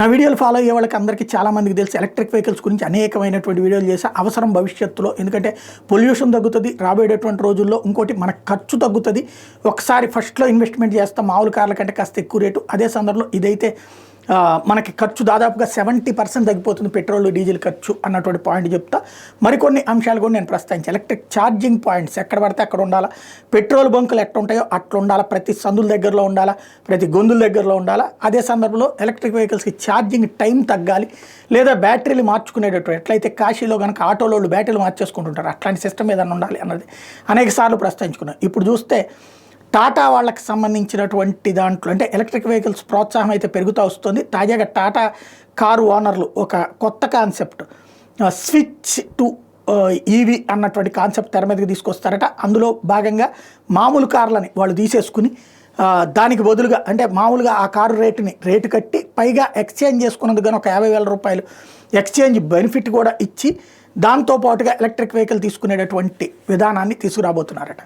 నా వీడియోలు ఫాలో అయ్యే వాళ్ళకి అందరికీ చాలామందికి తెలిసి ఎలక్ట్రిక్ వెహికల్స్ గురించి అనేకమైనటువంటి వీడియోలు చేసి అవసరం భవిష్యత్తులో, ఎందుకంటే పొల్యూషన్ తగ్గుతుంది రాబోయేటటువంటి రోజుల్లో. ఇంకోటి మన ఖర్చు తగ్గుతుంది. ఒకసారి ఫస్ట్లో ఇన్వెస్ట్మెంట్ చేస్తాం మామూలు కార్ల కంటే కాస్త ఎక్కువ రేటు. అదే సందర్భంలో ఇదైతే మనకి ఖర్చు దాదాపుగా 70% తగ్గిపోతుంది, పెట్రోల్ డీజిల్ ఖర్చు అన్నటువంటి పాయింట్ చెప్తా. మరికొన్ని అంశాలు కూడా నేను ప్రస్తావించాను. ఎలక్ట్రిక్ ఛార్జింగ్ పాయింట్స్ ఎక్కడ పడితే అక్కడ ఉండాలా, పెట్రోల్ బంకులు ఎట్లా ఉంటాయో అట్లా ఉండాలా, ప్రతి సందుల దగ్గరలో ఉండాలా, ప్రతి గొంతుల దగ్గరలో ఉండాలా. అదే సందర్భంలో ఎలక్ట్రిక్ వెహికల్స్కి ఛార్జింగ్ టైం తగ్గాలి, లేదా బ్యాటరీలు మార్చుకునేటట్టు ఎట్లయితే కాశీలో కనుక ఆటోలో బ్యాటరీలు మార్చేసుకుంటుంటారు అట్లాంటి సిస్టమ్ ఏదైనా ఉండాలి అన్నది అనేక సార్లు ప్రస్తావించుకున్నాం. ఇప్పుడు చూస్తే టాటా వాళ్ళకి సంబంధించినటువంటి దాంట్లో అంటే ఎలక్ట్రిక్ వెహికల్స్ ప్రోత్సాహం అయితే పెరుగుతూ వస్తుంది. తాజాగా టాటా కారు ఓనర్లు ఒక కొత్త కాన్సెప్ట్ స్విచ్ టు ఈవీ అన్నటువంటి కాన్సెప్ట్ తెర మీదకి తీసుకొస్తారట. అందులో భాగంగా మామూలు కార్లని వాళ్ళు తీసేసుకుని దానికి బదులుగా అంటే మామూలుగా ఆ కారు రేటు కట్టి పైగా ఎక్స్చేంజ్ చేసుకున్నందుకు కానీ ఒక 50,000 రూపాయలు ఎక్స్చేంజ్ బెనిఫిట్ కూడా ఇచ్చి దాంతోపాటుగా ఎలక్ట్రిక్ వెహికల్ తీసుకునేటటువంటి విధానాన్ని తీసుకురాబోతున్నారట.